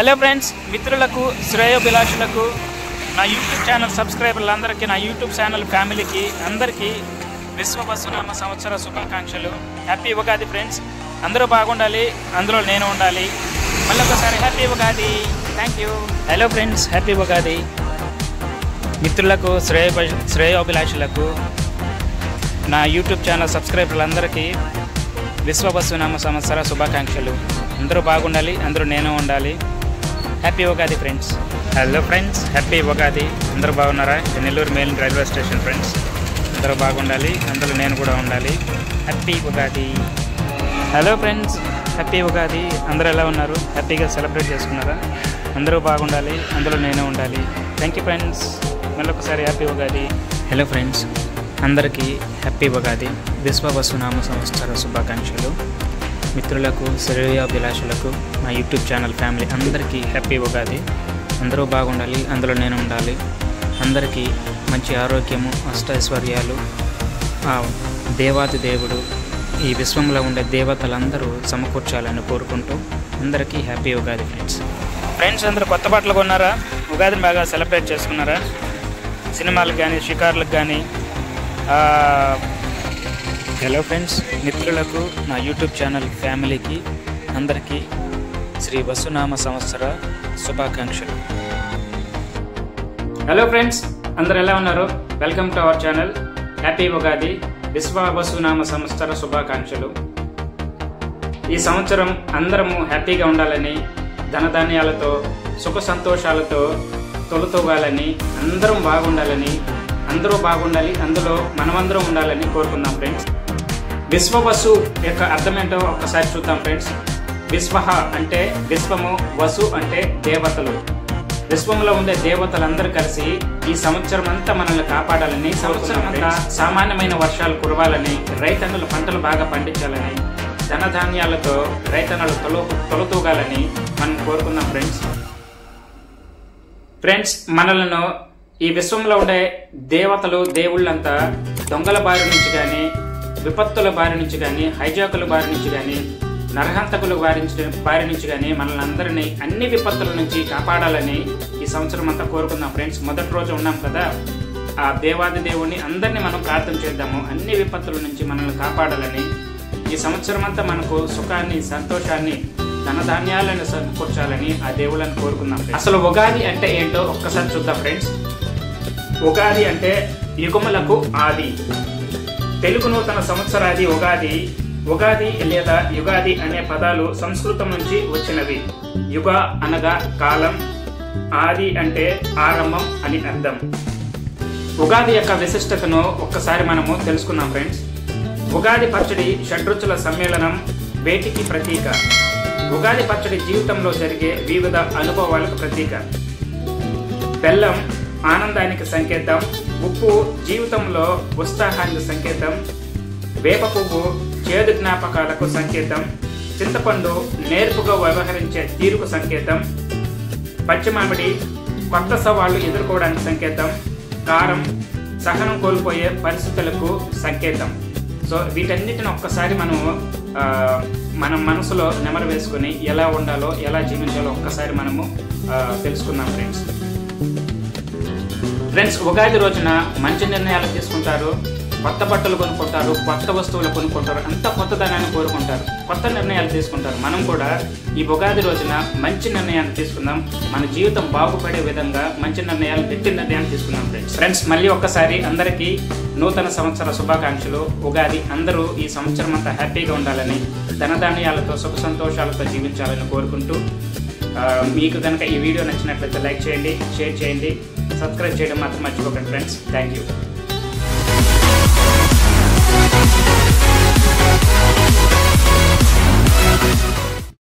Hello friends, మిత్రులకు, శ్రేయోభిలాషులకు, నా YouTube channel సబ్స్క్రైబర్లందరికీ, నా యూట్యూబ్ ఛానల్ ఫ్యామిలీకి అందరికీ విశ్వవసునామ సంవత్సర శుభాకాంక్షలు. Happy Ugadi friends. అందరూ బాగుండాలి, అందులో నేను ఉండాలి. మళ్ళీ ఒకసారి happy Ugadi. Thank you. Hello friends, happy Ugadi. మిత్రులకు, శ్రేయోభిలాషులకు, నా యూట్యూబ్ ఛానల్ సబ్స్క్రైబర్లందరికీ విశ్వవసునామ సంవత్సర శుభాకాంక్షలు. అందరూ బాగుండాలి, అందరూ నేను ఉండాలి. Happy Ugadi friends. Hello friends, happy Ugadi. అందరూ బాగున్నారా? Nellore main railway station friends. అందరూ బాగుండాలి, అందులో నేను కూడా ఉండాలి. Happy Ugadi. Hello friends, happy Ugadi. అందరూ ఎలా ఉన్నారు? హ్యాపీగా సెలబ్రేట్ చేసుకున్నారా? అందరూ బాగుండాలి, అందులో నేను ఉండాలి. Thank you friends. మళ్ళీ ఒకసారి హ్యాపీ ఉగాది. హలో ఫ్రెండ్స్, అందరికీ హ్యాపీ ఉగాది. విశ్వవసునామ సంవత్సర శుభాకాంక్షలు. మిత్రులకు, శ్రేయోభిలాషులకు, నా యూట్యూబ్ ఛానల్ ఫ్యామిలీ అందరికీ హ్యాపీ ఉగాది. అందరూ బాగుండాలి, అందులో నేను ఉండాలి. అందరికీ మంచి ఆరోగ్యము, అష్టైశ్వర్యాలు, దేవాది దేవుడు, ఈ విశ్వంలో ఉండే దేవతలందరూ సమకూర్చాలని కోరుకుంటూ అందరికీ హ్యాపీ ఉగాది ఫ్రెండ్స్. ఫ్రెండ్స్, అందరూ కొత్త బట్టలు కొన్నారా? ఉగాదిని బాగా సెలబ్రేట్ చేసుకున్నారా? సినిమాలకు కానీ, షికార్లకు కానీ. హలో ఫ్రెండ్స్, మిత్రులకు, నా యూట్యూబ్ ఛానల్ ఫ్యామిలీకి అందరికీ శ్రీ వసునామ సంవత్సర శుభాకాంక్షలు. హలో ఫ్రెండ్స్, అందరు ఎలా ఉన్నారు? Welcome to our channel. Happy Ugadi. విశ్వ వసునామ సంవత్సర శుభాకాంక్షలు. ఈ సంవత్సరం అందరము హ్యాపీగా ఉండాలని, ధనధాన్యాలతో, సుఖ సంతోషాలతో తొలతూగాలని, అందరం బాగుండాలని, అందరూ బాగుండాలి, అందులో మనమందరం ఉండాలని కోరుకుందాం ఫ్రెండ్స్. విశ్వవసు యొక్క అర్థం ఏంటో ఒక్కసారి చూద్దాం ఫ్రెండ్స్. విశ్వహ అంటే విశ్వము, వసు అంటే దేవతలు. విశ్వంలో ఉండే దేవతలందరూ కలిసి ఈ సంవత్సరం అంతా మనల్ని కాపాడాలని, సంవత్సరం అంతా సామాన్యమైన వర్షాలు కురవాలని, రైతన్నులు పంటలు బాగా పండించాలని, ధనధాన్యాలతో రైతన్నులు తొలతూగాలని మనం కోరుకుందాం ఫ్రెండ్స్. ఫ్రెండ్స్, మనలను ఈ విశ్వంలో ఉండే దేవతలు, దేవుళ్ళంతా దొంగల బారి నుంచి కానీ, విపత్తుల బారి నుంచి కానీ, హైజాకుల బారి నుంచి కానీ, నరహంతకుల బారి నుంచి కానీ మనల్ని అందరినీ అన్ని విపత్తుల నుంచి కాపాడాలని ఈ సంవత్సరం అంతా కోరుకుందాం ఫ్రెండ్స్. మొదటి రోజు ఉన్నాం కదా, ఆ దేవాది దేవుణ్ణి అందరినీ మనం ప్రార్థన చేద్దాము. అన్ని విపత్తుల నుంచి మనల్ని కాపాడాలని, ఈ సంవత్సరం అంతా మనకు సుఖాన్ని, సంతోషాన్ని, ధనధాన్యాలను సమకూర్చాలని ఆ దేవుళ్ళని కోరుకుందాం. అసలు ఉగాది అంటే ఏంటో ఒక్కసారి చూద్దాం ఫ్రెండ్స్. ఉగాది అంటే యుగములకు ఆది. తెలుగు నూతన సంవత్సరాది ఉగాది. ఉగాది లేదా యుగాది అనే పదాలు సంస్కృతం నుంచి వచ్చినవి. యుగ అనగా కాలం, ఆది అంటే ఆరంభం అని అర్థం. ఉగాది యొక్క విశిష్టతను ఒక్కసారి మనము తెలుసుకుందాం ఫ్రెండ్స్. ఉగాది పచ్చడి షడ్రుచుల సమ్మేళనం, వేటికి ప్రతీక. ఉగాది పచ్చడి జీవితంలో జరిగే వివిధ అనుభవాలకు ప్రతీక. బెల్లం ఆనందానికి సంకేతం, ఉప్పు జీవితంలో ఉత్సాహానికి సంకేతం, వేప పువ్వు చేదు జ్ఞాపకాలకు సంకేతం, చింతపండు నేర్పుగా వ్యవహరించే తీరుకు సంకేతం, పచ్చిమామిడి కొత్త సవాళ్లు ఎదుర్కోవడానికి సంకేతం, కారం సహనం కోల్పోయే పరిస్థితులకు సంకేతం. సో వీటన్నిటిని ఒక్కసారి మనం మనసులో నెమరు వేసుకుని ఎలా ఉండాలో, ఎలా జీవించాలో ఒక్కసారి మనము తెలుసుకుందాం ఫ్రెండ్స్. ఫ్రెండ్స్, ఉగాది రోజున మంచి నిర్ణయాలు తీసుకుంటారు, కొత్త బట్టలు కొనుక్కుంటారు, కొత్త వస్తువులు కొనుక్కుంటారు, అంత కొత్తదనాన్ని కోరుకుంటారు, కొత్త నిర్ణయాలు తీసుకుంటారు. మనం కూడా ఈ ఉగాది రోజున మంచి నిర్ణయాన్ని తీసుకుందాం. మన జీవితం బాగుపడే విధంగా మంచి నిర్ణయాలు, గట్టి నిర్ణయాలు తీసుకుందాం ఫ్రెండ్స్. మళ్ళీ ఒక్కసారి అందరికీ నూతన సంవత్సర శుభాకాంక్షలు. ఉగాది. అందరూ ఈ సంవత్సరం అంతా హ్యాపీగా ఉండాలని, ధనధాన్యాలతో, సుఖ సంతోషాలతో జీవించాలని కోరుకుంటూ, మీకు కనుక ఈ వీడియో నచ్చినట్లయితే లైక్ చేయండి, షేర్ చేయండి, సబ్స్క్రైబ్ చేయడం మాత్రం మర్చిపోకండి ఫ్రెండ్స్. Thank you.